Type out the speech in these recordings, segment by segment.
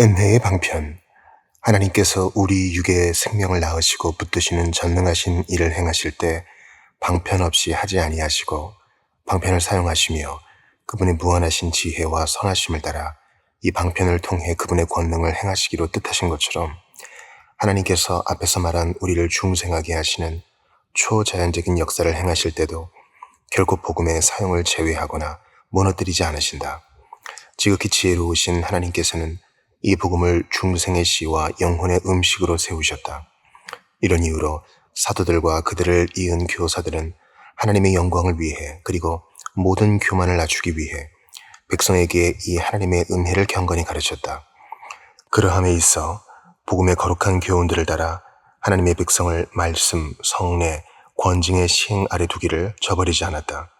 은혜의 방편. 하나님께서 우리 육의 생명을 낳으시고 붙드시는 전능하신 일을 행하실 때 방편 없이 하지 아니하시고 방편을 사용하시며 그분의 무한하신 지혜와 선하심을 따라 이 방편을 통해 그분의 권능을 행하시기로 뜻하신 것처럼 하나님께서 앞에서 말한 우리를 중생하게 하시는 초자연적인 역사를 행하실 때도 결코 복음의 사용을 제외하거나 무너뜨리지 않으신다. 지극히 지혜로우신 하나님께서는 이 복음을 중생의 씨와 영혼의 음식으로 세우셨다. 이런 이유로 사도들과 그들을 이은 교사들은 하나님의 영광을 위해 그리고 모든 교만을 낮추기 위해 백성에게 이 하나님의 은혜를 경건히 가르쳤다. 그러함에 있어 복음의 거룩한 교훈들을 따라 하나님의 백성을 말씀, 성례, 권징의 시행 아래 두기를 저버리지 않았다.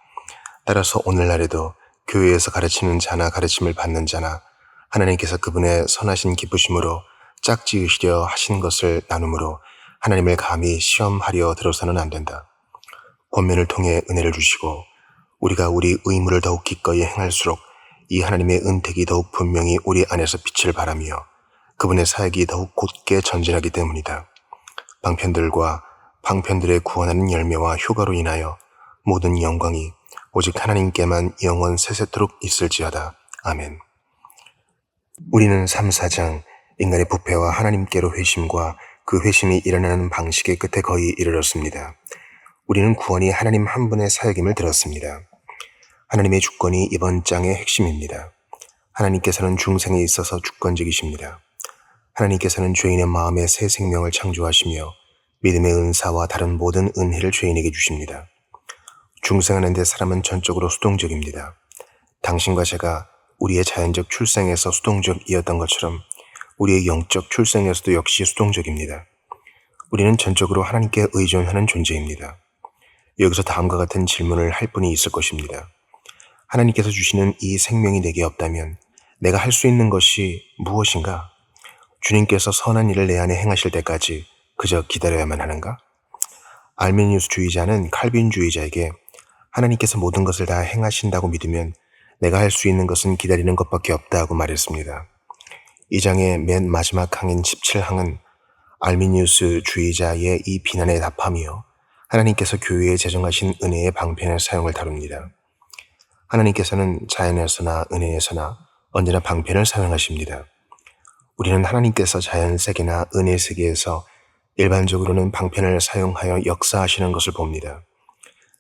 따라서 오늘날에도 교회에서 가르치는 자나 가르침을 받는 자나 하나님께서 그분의 선하신 기쁘심으로 짝지으시려 하신 것을 나눔으로 하나님을 감히 시험하려 들어서는 안 된다. 권면을 통해 은혜를 주시고 우리가 우리 의무를 더욱 기꺼이 행할수록 이 하나님의 은택이 더욱 분명히 우리 안에서 빛을 발하며 그분의 사역이 더욱 곧게 전진하기 때문이다. 방편들과 방편들의 구원하는 열매와 효과로 인하여 모든 영광이 오직 하나님께만 영원 세세토록 있을지어다. 아멘. 우리는 3, 4장 인간의 부패와 하나님께로 회심과 그 회심이 일어나는 방식의 끝에 거의 이르렀습니다. 우리는 구원이 하나님 한 분의 사역임을 들었습니다. 하나님의 주권이 이번 장의 핵심입니다. 하나님께서는 중생에 있어서 주권적이십니다. 하나님께서는 죄인의 마음에 새 생명을 창조하시며 믿음의 은사와 다른 모든 은혜를 죄인에게 주십니다. 중생하는 데 사람은 전적으로 수동적입니다. 당신과 제가 우리의 자연적 출생에서 수동적이었던 것처럼 우리의 영적 출생에서도 역시 수동적입니다. 우리는 전적으로 하나님께 의존하는 존재입니다. 여기서 다음과 같은 질문을 할 분이 있을 것입니다. 하나님께서 주시는 이 생명이 내게 없다면 내가 할 수 있는 것이 무엇인가? 주님께서 선한 일을 내 안에 행하실 때까지 그저 기다려야만 하는가? 알메니우스주의자는 칼빈주의자에게 하나님께서 모든 것을 다 행하신다고 믿으면 내가 할 수 있는 것은 기다리는 것밖에 없다고 말했습니다. 이 장의 맨 마지막 항인 17항은 알미니우스 주의자의 이 비난에 답하며 하나님께서 교회에 제정하신 은혜의 방편의 사용을 다룹니다. 하나님께서는 자연에서나 은혜에서나 언제나 방편을 사용하십니다. 우리는 하나님께서 자연 세계나 은혜 세계에서 일반적으로는 방편을 사용하여 역사하시는 것을 봅니다.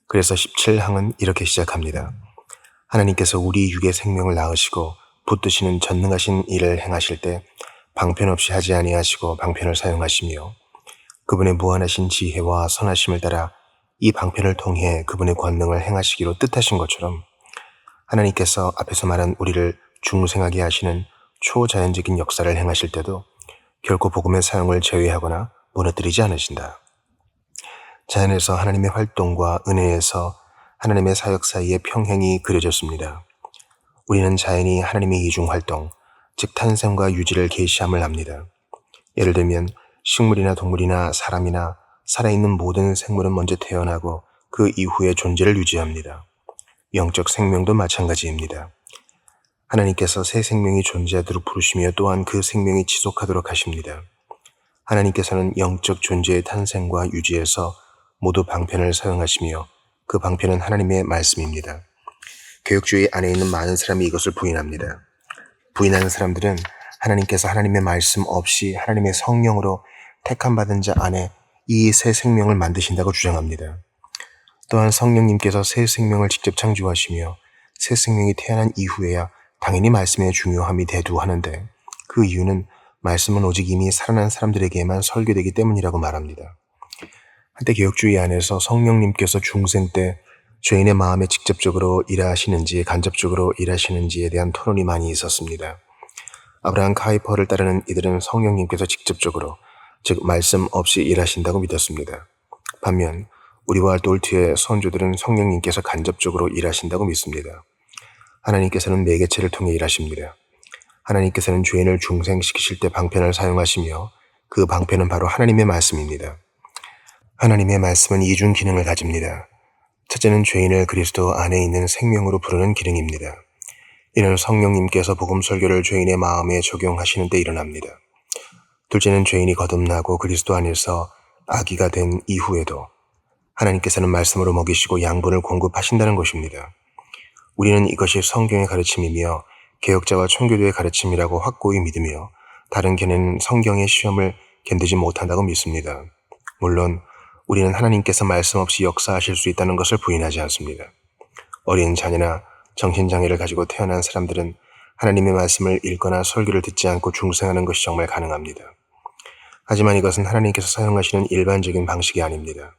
그래서 17항은 이렇게 시작합니다. 하나님께서 우리 육의 생명을 낳으시고 붙드시는 전능하신 일을 행하실 때 방편 없이 하지 아니하시고 방편을 사용하시며 그분의 무한하신 지혜와 선하심을 따라 이 방편을 통해 그분의 권능을 행하시기로 뜻하신 것처럼 하나님께서 앞에서 말한 우리를 중생하게 하시는 초자연적인 역사를 행하실 때도 결코 복음의 사용을 제외하거나 무너뜨리지 않으신다. 자연에서 하나님의 활동과 은혜에서 하나님의 사역 사이의 평행이 그려졌습니다. 우리는 자연이 하나님의 이중활동, 즉 탄생과 유지를 계시함을 압니다. 예를 들면 식물이나 동물이나 사람이나 살아있는 모든 생물은 먼저 태어나고 그 이후에 존재를 유지합니다. 영적 생명도 마찬가지입니다. 하나님께서 새 생명이 존재하도록 부르시며 또한 그 생명이 지속하도록 하십니다. 하나님께서는 영적 존재의 탄생과 유지에서 모두 방편을 사용하시며 그 방편은 하나님의 말씀입니다. 개혁주의 안에 있는 많은 사람이 이것을 부인합니다. 부인하는 사람들은 하나님께서 하나님의 말씀 없이 하나님의 성령으로 택함받은 자 안에 이 새 생명을 만드신다고 주장합니다. 또한 성령님께서 새 생명을 직접 창조하시며 새 생명이 태어난 이후에야 당연히 말씀의 중요함이 대두하는데 그 이유는 말씀은 오직 이미 살아난 사람들에게만 설교되기 때문이라고 말합니다. 한때 개혁주의 안에서 성령님께서 중생 때 죄인의 마음에 직접적으로 일하시는지 간접적으로 일하시는지에 대한 토론이 많이 있었습니다. 아브라함 카이퍼를 따르는 이들은 성령님께서 직접적으로, 즉 말씀 없이 일하신다고 믿었습니다. 반면 우리와 돌트의 선조들은 성령님께서 간접적으로 일하신다고 믿습니다. 하나님께서는 매개체를 통해 일하십니다. 하나님께서는 죄인을 중생시키실 때 방편을 사용하시며 그 방편은 바로 하나님의 말씀입니다. 하나님의 말씀은 이중 기능을 가집니다. 첫째는 죄인을 그리스도 안에 있는 생명으로 부르는 기능입니다. 이는 성령님께서 복음 설교를 죄인의 마음에 적용하시는 때 일어납니다. 둘째는 죄인이 거듭나고 그리스도 안에서 아기가 된 이후에도 하나님께서는 말씀으로 먹이시고 양분을 공급하신다는 것입니다. 우리는 이것이 성경의 가르침이며 개혁자와 청교도의 가르침이라고 확고히 믿으며 다른 견해는 성경의 시험을 견디지 못한다고 믿습니다. 물론 우리는 하나님께서 말씀 없이 역사하실 수 있다는 것을 부인하지 않습니다. 어린 자녀나 정신장애를 가지고 태어난 사람들은 하나님의 말씀을 읽거나 설교를 듣지 않고 중생하는 것이 정말 가능합니다. 하지만 이것은 하나님께서 사용하시는 일반적인 방식이 아닙니다.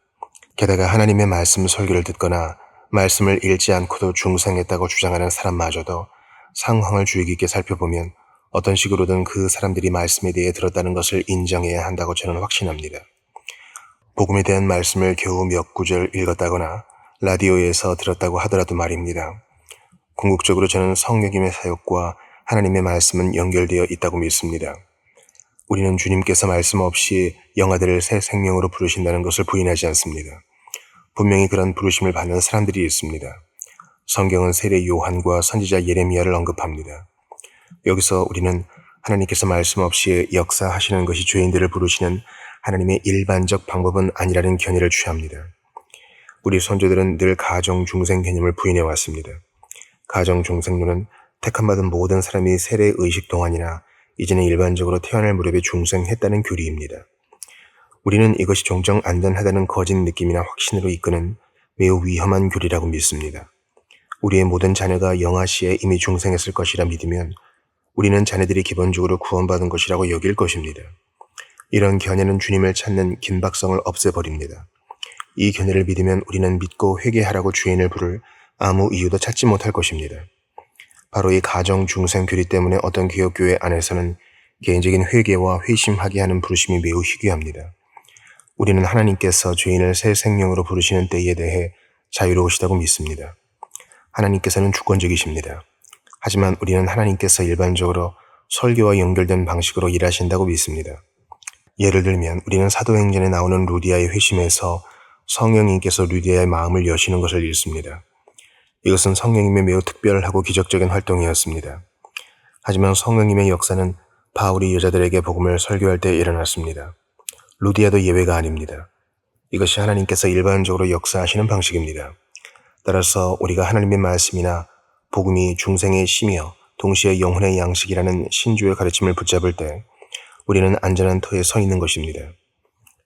게다가 하나님의 말씀 설교를 듣거나 말씀을 읽지 않고도 중생했다고 주장하는 사람마저도 상황을 주의 깊게 살펴보면 어떤 식으로든 그 사람들이 말씀에 대해 들었다는 것을 인정해야 한다고 저는 확신합니다. 복음에 대한 말씀을 겨우 몇 구절 읽었다거나 라디오에서 들었다고 하더라도 말입니다. 궁극적으로 저는 성령님의 사역과 하나님의 말씀은 연결되어 있다고 믿습니다. 우리는 주님께서 말씀 없이 영아들을 새 생명으로 부르신다는 것을 부인하지 않습니다. 분명히 그런 부르심을 받는 사람들이 있습니다. 성경은 세례 요한과 선지자 예레미야를 언급합니다. 여기서 우리는 하나님께서 말씀 없이 역사하시는 것이 죄인들을 부르시는 하나님의 일반적 방법은 아니라는 견해를 취합니다. 우리 선조들은 늘 가정중생 개념을 부인해왔습니다. 가정중생론은 택함받은 모든 사람이 세례 의식 동안이나 이제는 일반적으로 태어날 무렵에 중생했다는 교리입니다. 우리는 이것이 종종 안전하다는 거짓 느낌이나 확신으로 이끄는 매우 위험한 교리라고 믿습니다. 우리의 모든 자녀가 영아시에 이미 중생했을 것이라 믿으면 우리는 자녀들이 기본적으로 구원받은 것이라고 여길 것입니다. 이런 견해는 주님을 찾는 긴박성을 없애버립니다. 이 견해를 믿으면 우리는 믿고 회개하라고 주인을 부를 아무 이유도 찾지 못할 것입니다. 바로 이 가정 중생 교리 때문에 어떤 기독교회 안에서는 개인적인 회개와 회심하게 하는 부르심이 매우 희귀합니다. 우리는 하나님께서 죄인을 새 생명으로 부르시는 때에 대해 자유로우시다고 믿습니다. 하나님께서는 주권적이십니다. 하지만 우리는 하나님께서 일반적으로 설교와 연결된 방식으로 일하신다고 믿습니다. 예를 들면 우리는 사도행전에 나오는 루디아의 회심에서 성령님께서 루디아의 마음을 여시는 것을 읽습니다. 이것은 성령님의 매우 특별하고 기적적인 활동이었습니다. 하지만 성령님의 역사는 바울이 여자들에게 복음을 설교할 때 일어났습니다. 루디아도 예외가 아닙니다. 이것이 하나님께서 일반적으로 역사하시는 방식입니다. 따라서 우리가 하나님의 말씀이나 복음이 중생의 씨며 동시에 영혼의 양식이라는 신주의 가르침을 붙잡을 때 우리는 안전한 터에 서 있는 것입니다.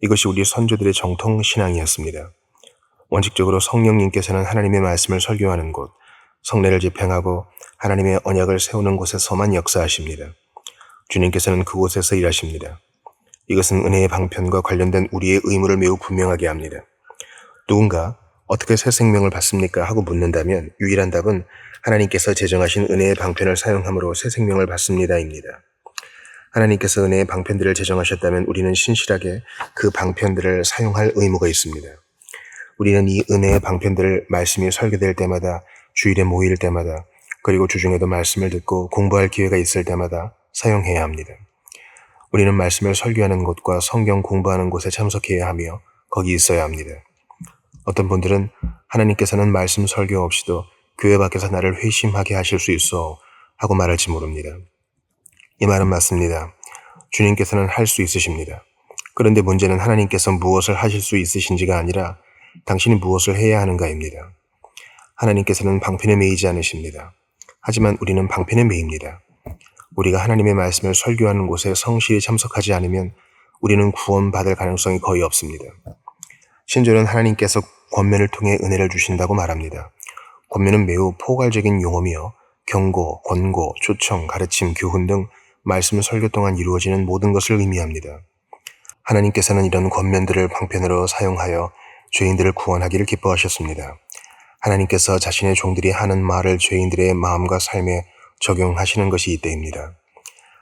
이것이 우리 선조들의 정통 신앙이었습니다. 원칙적으로 성령님께서는 하나님의 말씀을 설교하는 곳, 성례를 집행하고 하나님의 언약을 세우는 곳에서만 역사하십니다. 주님께서는 그곳에서 일하십니다. 이것은 은혜의 방편과 관련된 우리의 의무를 매우 분명하게 합니다. 누군가 어떻게 새 생명을 받습니까? 하고 묻는다면 유일한 답은 하나님께서 제정하신 은혜의 방편을 사용함으로 새 생명을 받습니다입니다. 하나님께서 은혜의 방편들을 제정하셨다면 우리는 신실하게 그 방편들을 사용할 의무가 있습니다. 우리는 이 은혜의 방편들을 말씀이 설교될 때마다, 주일에 모일 때마다, 그리고 주중에도 말씀을 듣고 공부할 기회가 있을 때마다 사용해야 합니다. 우리는 말씀을 설교하는 곳과 성경 공부하는 곳에 참석해야 하며 거기 있어야 합니다. 어떤 분들은 하나님께서는 말씀 설교 없이도 교회 밖에서 나를 회심하게 하실 수 있어 하고 말할지 모릅니다. 이 말은 맞습니다. 주님께서는 할 수 있으십니다. 그런데 문제는 하나님께서 무엇을 하실 수 있으신지가 아니라 당신이 무엇을 해야 하는가입니다. 하나님께서는 방편에 매이지 않으십니다. 하지만 우리는 방편에 매입니다. 우리가 하나님의 말씀을 설교하는 곳에 성실히 참석하지 않으면 우리는 구원받을 가능성이 거의 없습니다. 신조는 하나님께서 권면을 통해 은혜를 주신다고 말합니다. 권면은 매우 포괄적인 용어며 경고, 권고, 초청, 가르침, 교훈 등 말씀 설교 동안 이루어지는 모든 것을 의미합니다. 하나님께서는 이런 권면들을 방편으로 사용하여 죄인들을 구원하기를 기뻐하셨습니다. 하나님께서 자신의 종들이 하는 말을 죄인들의 마음과 삶에 적용하시는 것이 이때입니다.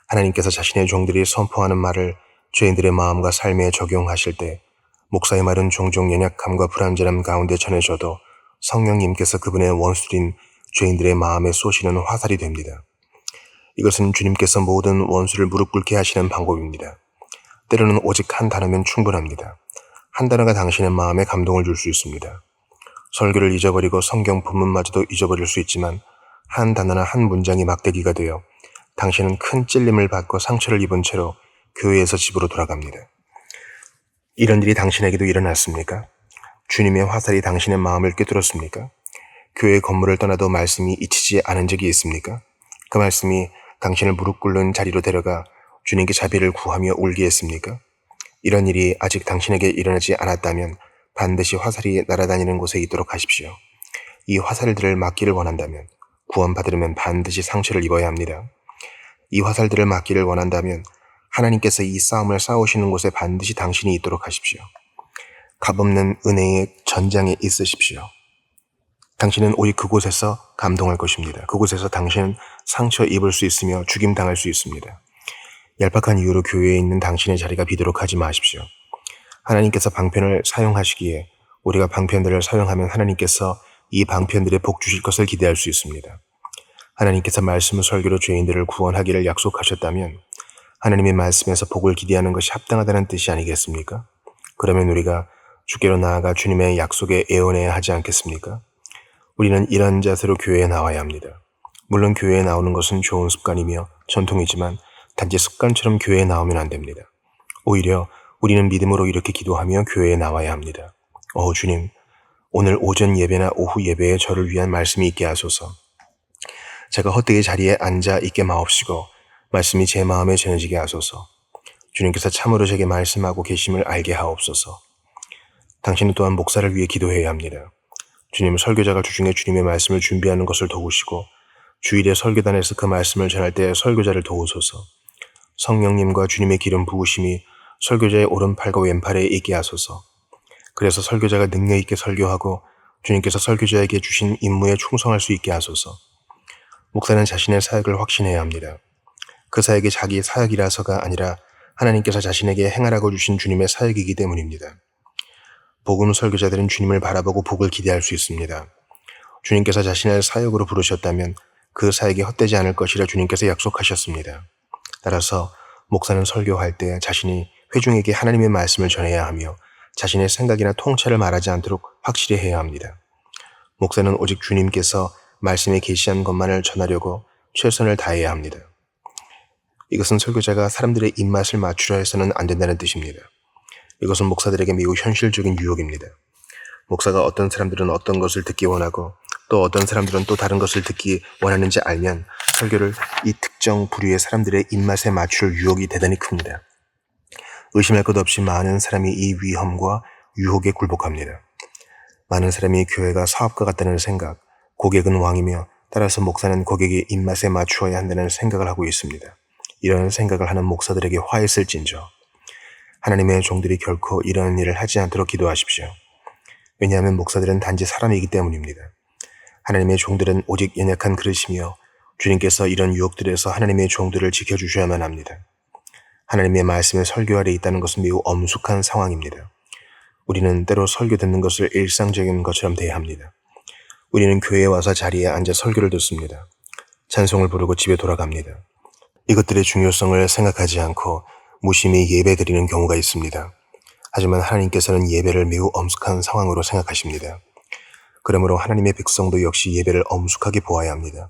하나님께서 자신의 종들이 선포하는 말을 죄인들의 마음과 삶에 적용하실 때 목사의 말은 종종 연약함과 불완전함 가운데 전해져도 성령님께서 그분의 원수인 죄인들의 마음에 쏘시는 화살이 됩니다. 이것은 주님께서 모든 원수를 무릎 꿇게 하시는 방법입니다. 때로는 오직 한 단어면 충분합니다. 한 단어가 당신의 마음에 감동을 줄 수 있습니다. 설교를 잊어버리고 성경 본문마저도 잊어버릴 수 있지만 한 단어나 한 문장이 막대기가 되어 당신은 큰 찔림을 받고 상처를 입은 채로 교회에서 집으로 돌아갑니다. 이런 일이 당신에게도 일어났습니까? 주님의 화살이 당신의 마음을 꿰뚫었습니까? 교회 건물을 떠나도 말씀이 잊히지 않은 적이 있습니까? 그 말씀이 당신을 무릎 꿇는 자리로 데려가 주님께 자비를 구하며 울게 했습니까? 이런 일이 아직 당신에게 일어나지 않았다면 반드시 화살이 날아다니는 곳에 있도록 하십시오. 이 화살들을 막기를 원한다면, 구원받으려면 반드시 상처를 입어야 합니다. 이 화살들을 막기를 원한다면 하나님께서 이 싸움을 싸우시는 곳에 반드시 당신이 있도록 하십시오. 값없는 은혜의 전장에 있으십시오. 당신은 오직 그곳에서 감동할 것입니다. 그곳에서 당신은 상처 입을 수 있으며 죽임당할 수 있습니다. 얄팍한 이유로 교회에 있는 당신의 자리가 비도록 하지 마십시오. 하나님께서 방편을 사용하시기에 우리가 방편들을 사용하면 하나님께서 이 방편들에 복 주실 것을 기대할 수 있습니다. 하나님께서 말씀 설교로 죄인들을 구원하기를 약속하셨다면 하나님의 말씀에서 복을 기대하는 것이 합당하다는 뜻이 아니겠습니까? 그러면 우리가 주께로 나아가 주님의 약속에 애원해야 하지 않겠습니까? 우리는 이런 자세로 교회에 나와야 합니다. 물론 교회에 나오는 것은 좋은 습관이며 전통이지만 단지 습관처럼 교회에 나오면 안 됩니다. 오히려 우리는 믿음으로 이렇게 기도하며 교회에 나와야 합니다. 주님, 오늘 오전 예배나 오후 예배에 저를 위한 말씀이 있게 하소서. 제가 헛되게 자리에 앉아 있게 마옵시고 말씀이 제 마음에 전해지게 하소서. 주님께서 참으로 제게 말씀하고 계심을 알게 하옵소서. 당신은 또한 목사를 위해 기도해야 합니다. 주님, 설교자가 주중에 주님의 말씀을 준비하는 것을 도우시고 주일에 설교단에서 그 말씀을 전할 때 설교자를 도우소서. 성령님과 주님의 기름 부으심이 설교자의 오른팔과 왼팔에 있게 하소서. 그래서 설교자가 능력 있게 설교하고 주님께서 설교자에게 주신 임무에 충성할 수 있게 하소서. 목사는 자신의 사역을 확신해야 합니다. 그 사역이 자기 사역이라서가 아니라 하나님께서 자신에게 행하라고 주신 주님의 사역이기 때문입니다. 복음 설교자들은 주님을 바라보고 복을 기대할 수 있습니다. 주님께서 자신의 사역으로 부르셨다면 그 사역이 헛되지 않을 것이라 주님께서 약속하셨습니다. 따라서 목사는 설교할 때 자신이 회중에게 하나님의 말씀을 전해야 하며 자신의 생각이나 통찰을 말하지 않도록 확실히 해야 합니다. 목사는 오직 주님께서 말씀에 계시한 것만을 전하려고 최선을 다해야 합니다. 이것은 설교자가 사람들의 입맛을 맞추려 해서는 안 된다는 뜻입니다. 이것은 목사들에게 매우 현실적인 유혹입니다. 목사가 어떤 사람들은 어떤 것을 듣기 원하고 또 어떤 사람들은 또 다른 것을 듣기 원하는지 알면 설교를 이 특정 부류의 사람들의 입맛에 맞출 유혹이 대단히 큽니다. 의심할 것 없이 많은 사람이 이 위험과 유혹에 굴복합니다. 많은 사람이 교회가 사업가 같다는 생각, 고객은 왕이며 따라서 목사는 고객의 입맛에 맞추어야 한다는 생각을 하고 있습니다. 이런 생각을 하는 목사들에게 화했을진저. 하나님의 종들이 결코 이런 일을 하지 않도록 기도하십시오. 왜냐하면 목사들은 단지 사람이기 때문입니다. 하나님의 종들은 오직 연약한 그릇이며 주님께서 이런 유혹들에서 하나님의 종들을 지켜주셔야만 합니다. 하나님의 말씀에 설교 아래 있다는 것은 매우 엄숙한 상황입니다. 우리는 때로 설교 듣는 것을 일상적인 것처럼 대합니다. 우리는 교회에 와서 자리에 앉아 설교를 듣습니다. 찬송을 부르고 집에 돌아갑니다. 이것들의 중요성을 생각하지 않고 무심히 예배 드리는 경우가 있습니다. 하지만 하나님께서는 예배를 매우 엄숙한 상황으로 생각하십니다. 그러므로 하나님의 백성도 역시 예배를 엄숙하게 보아야 합니다.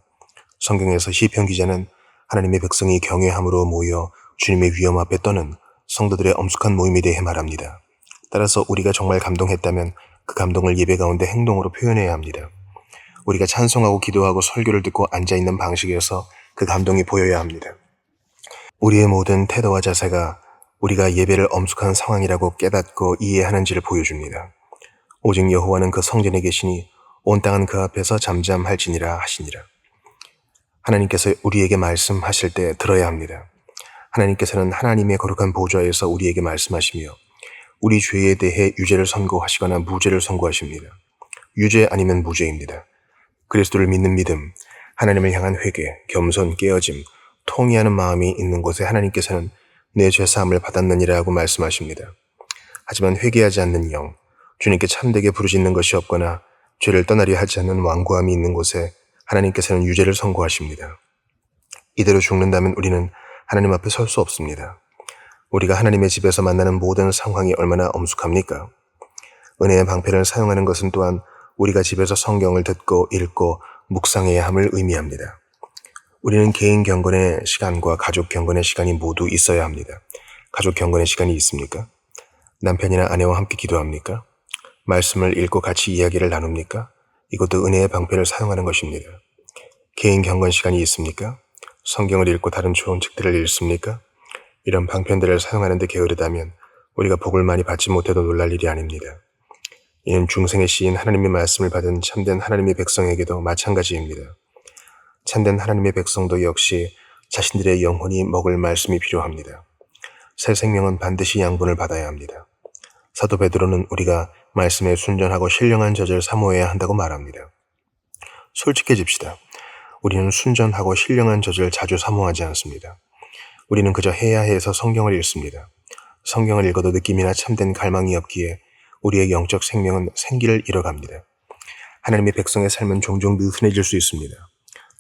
성경에서 시편 기자는 하나님의 백성이 경외함으로 모여 주님의 위엄 앞에 떠는 성도들의 엄숙한 모임에 대해 말합니다. 따라서 우리가 정말 감동했다면 그 감동을 예배 가운데 행동으로 표현해야 합니다. 우리가 찬송하고 기도하고 설교를 듣고 앉아있는 방식에서 그 감동이 보여야 합니다. 우리의 모든 태도와 자세가 우리가 예배를 엄숙한 상황이라고 깨닫고 이해하는지를 보여줍니다. 오직 여호와는 그 성전에 계시니 온 땅은 그 앞에서 잠잠할지니라 하시니라. 하나님께서 우리에게 말씀하실 때 들어야 합니다. 하나님께서는 하나님의 거룩한 보좌에서 우리에게 말씀하시며 우리 죄에 대해 유죄를 선고하시거나 무죄를 선고하십니다. 유죄 아니면 무죄입니다. 그리스도를 믿는 믿음, 하나님을 향한 회개, 겸손, 깨어짐, 통회하는 마음이 있는 곳에 하나님께서는 내 죄사함을 받았느니라고 말씀하십니다. 하지만 회개하지 않는 영, 주님께 참되게 부르짖는 것이 없거나 죄를 떠나려 하지 않는 완고함이 있는 곳에 하나님께서는 유죄를 선고하십니다. 이대로 죽는다면 우리는 하나님 앞에 설 수 없습니다. 우리가 하나님의 집에서 만나는 모든 상황이 얼마나 엄숙합니까? 은혜의 방편을 사용하는 것은 또한 우리가 집에서 성경을 듣고 읽고 묵상해야 함을 의미합니다. 우리는 개인 경건의 시간과 가족 경건의 시간이 모두 있어야 합니다. 가족 경건의 시간이 있습니까? 남편이나 아내와 함께 기도합니까? 말씀을 읽고 같이 이야기를 나눕니까? 이것도 은혜의 방편을 사용하는 것입니다. 개인 경건 시간이 있습니까? 성경을 읽고 다른 좋은 책들을 읽습니까? 이런 방편들을 사용하는 데 게으르다면 우리가 복을 많이 받지 못해도 놀랄 일이 아닙니다. 이는 중생의 시인 하나님의 말씀을 받은 참된 하나님의 백성에게도 마찬가지입니다. 참된 하나님의 백성도 역시 자신들의 영혼이 먹을 말씀이 필요합니다. 새 생명은 반드시 양분을 받아야 합니다. 사도 베드로는 우리가 말씀에 순전하고 신령한 젖을 사모해야 한다고 말합니다. 솔직해집시다. 우리는 순전하고 신령한 젖을 자주 사모하지 않습니다. 우리는 그저 해야 해서 성경을 읽습니다. 성경을 읽어도 느낌이나 참된 갈망이 없기에 우리의 영적 생명은 생기를 잃어갑니다. 하나님의 백성의 삶은 종종 느슨해질 수 있습니다.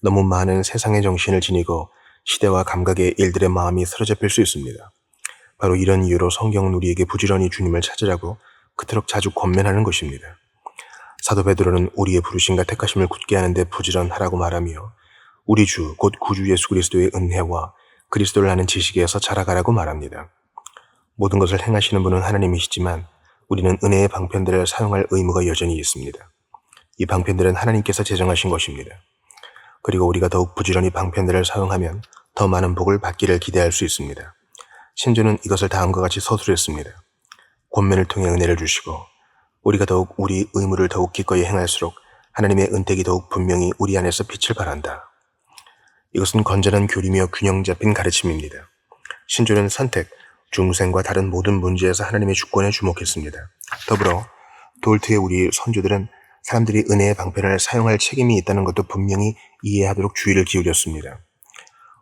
너무 많은 세상의 정신을 지니고 시대와 감각의 일들의 마음이 사로잡힐 수 있습니다. 바로 이런 이유로 성경은 우리에게 부지런히 주님을 찾으라고 그토록 자주 권면하는 것입니다. 사도 베드로는 우리의 부르심과 택하심을 굳게 하는데 부지런하라고 말하며 우리 주 곧 구주 예수 그리스도의 은혜와 그리스도를 아는 지식에서 자라가라고 말합니다. 모든 것을 행하시는 분은 하나님이시지만 우리는 은혜의 방편들을 사용할 의무가 여전히 있습니다. 이 방편들은 하나님께서 제정하신 것입니다. 그리고 우리가 더욱 부지런히 방편들을 사용하면 더 많은 복을 받기를 기대할 수 있습니다. 신주는 이것을 다음과 같이 서술했습니다. 권면을 통해 은혜를 주시고 우리가 더욱 우리 의무를 더욱 기꺼이 행할수록 하나님의 은택이 더욱 분명히 우리 안에서 빛을 발한다. 이것은 건전한 교리며 균형 잡힌 가르침입니다. 신주는 선택, 중생과 다른 모든 문제에서 하나님의 주권에 주목했습니다. 더불어 돌트의 우리 선조들은 사람들이 은혜의 방편을 사용할 책임이 있다는 것도 분명히 이해하도록 주의를 기울였습니다.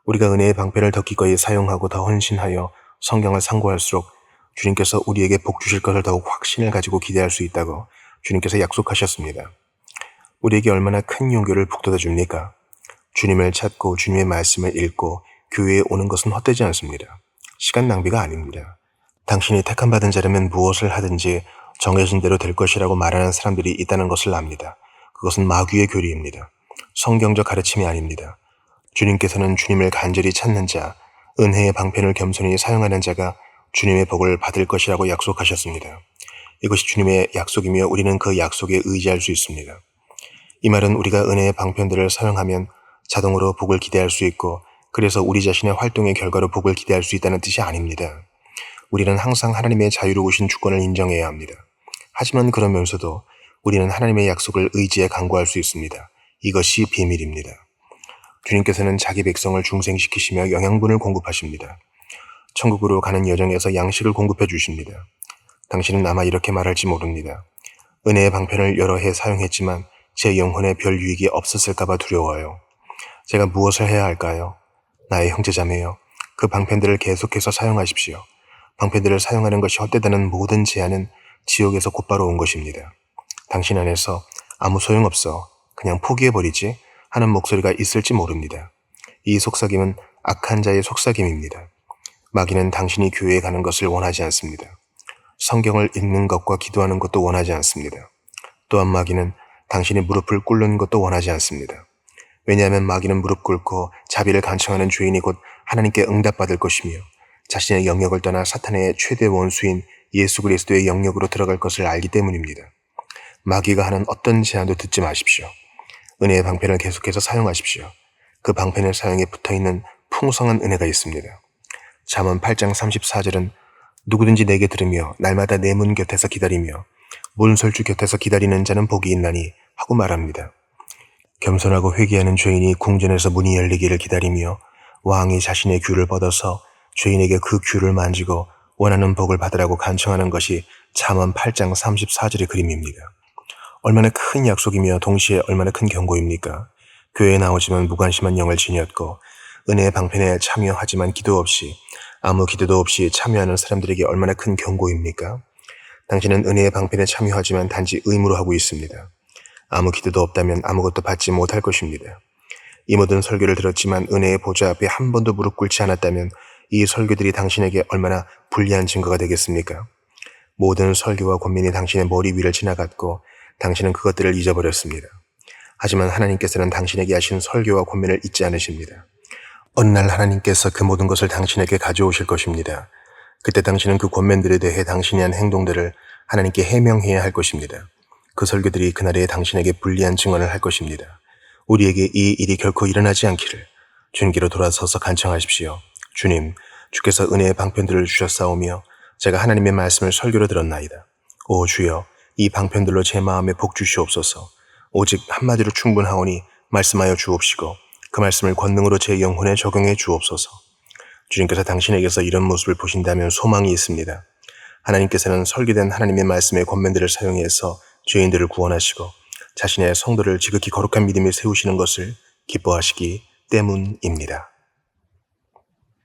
우리가 은혜의 방편을 더 기꺼이 사용하고 더 헌신하여 성경을 상고할수록 주님께서 우리에게 복 주실 것을 더욱 확신을 가지고 기대할 수 있다고 주님께서 약속하셨습니다. 우리에게 얼마나 큰 용기를 북돋아 줍니까? 주님을 찾고 주님의 말씀을 읽고 교회에 오는 것은 헛되지 않습니다. 시간 낭비가 아닙니다. 당신이 택함받은 자라면 무엇을 하든지 정해진 대로 될 것이라고 말하는 사람들이 있다는 것을 압니다. 그것은 마귀의 교리입니다. 성경적 가르침이 아닙니다. 주님께서는 주님을 간절히 찾는 자, 은혜의 방편을 겸손히 사용하는 자가 주님의 복을 받을 것이라고 약속하셨습니다. 이것이 주님의 약속이며 우리는 그 약속에 의지할 수 있습니다. 이 말은 우리가 은혜의 방편들을 사용하면 자동으로 복을 기대할 수 있고 그래서 우리 자신의 활동의 결과로 복을 기대할 수 있다는 뜻이 아닙니다. 우리는 항상 하나님의 자유로우신 주권을 인정해야 합니다. 하지만 그러면서도 우리는 하나님의 약속을 의지해 강구할 수 있습니다. 이것이 비밀입니다. 주님께서는 자기 백성을 중생시키시며 영양분을 공급하십니다. 천국으로 가는 여정에서 양식을 공급해 주십니다. 당신은 아마 이렇게 말할지 모릅니다. 은혜의 방편을 여러 해 사용했지만 제 영혼에 별 유익이 없었을까봐 두려워요. 제가 무엇을 해야 할까요? 나의 형제자매여, 그 방편들을 계속해서 사용하십시오. 방편들을 사용하는 것이 헛되다는 모든 제안은 지옥에서 곧바로 온 것입니다. 당신 안에서 아무 소용없어, 그냥 포기해버리지 하는 목소리가 있을지 모릅니다. 이 속삭임은 악한 자의 속삭임입니다. 마귀는 당신이 교회에 가는 것을 원하지 않습니다. 성경을 읽는 것과 기도하는 것도 원하지 않습니다. 또한 마귀는 당신이 무릎을 꿇는 것도 원하지 않습니다. 왜냐하면 마귀는 무릎 꿇고 자비를 간청하는 죄인이 곧 하나님께 응답받을 것이며 자신의 영역을 떠나 사탄의 최대 원수인 예수 그리스도의 영역으로 들어갈 것을 알기 때문입니다. 마귀가 하는 어떤 제안도 듣지 마십시오. 은혜의 방편을 계속해서 사용하십시오. 그 방편의 사용에 붙어있는 풍성한 은혜가 있습니다. 잠언 8장 34절은 누구든지 내게 들으며 날마다 내 문 곁에서 기다리며 문설주 곁에서 기다리는 자는 복이 있나니 하고 말합니다. 겸손하고 회개하는 죄인이 궁전에서 문이 열리기를 기다리며 왕이 자신의 귤을 뻗어서 죄인에게 그 귤을 만지고 원하는 복을 받으라고 간청하는 것이 잠언 8장 34절의 그림입니다. 얼마나 큰 약속이며 동시에 얼마나 큰 경고입니까? 교회에 나오지만 무관심한 영을 지녔고 은혜의 방편에 참여하지만 기도 없이 아무 기도도 없이 참여하는 사람들에게 얼마나 큰 경고입니까? 당신은 은혜의 방편에 참여하지만 단지 의무로 하고 있습니다. 아무 기도도 없다면 아무것도 받지 못할 것입니다. 이 모든 설교를 들었지만 은혜의 보좌 앞에 한 번도 무릎 꿇지 않았다면 이 설교들이 당신에게 얼마나 불리한 증거가 되겠습니까? 모든 설교와 권면이 당신의 머리 위를 지나갔고 당신은 그것들을 잊어버렸습니다. 하지만 하나님께서는 당신에게 하신 설교와 권면을 잊지 않으십니다. 어느 날 하나님께서 그 모든 것을 당신에게 가져오실 것입니다. 그때 당신은 그 권면들에 대해 당신이 한 행동들을 하나님께 해명해야 할 것입니다. 그 설교들이 그날에 당신에게 불리한 증언을 할 것입니다. 우리에게 이 일이 결코 일어나지 않기를 주님께로 돌아서서 간청하십시오. 주님, 주께서 은혜의 방편들을 주셨사오며 제가 하나님의 말씀을 설교로 들었나이다. 오 주여, 이 방편들로 제 마음에 복 주시옵소서. 오직 한마디로 충분하오니 말씀하여 주옵시고 그 말씀을 권능으로 제 영혼에 적용해 주옵소서. 주님께서 당신에게서 이런 모습을 보신다면 소망이 있습니다. 하나님께서는 설계된 하나님의 말씀의 권면들을 사용해서 죄인들을 구원하시고 자신의 성도를 지극히 거룩한 믿음에 세우시는 것을 기뻐하시기 때문입니다.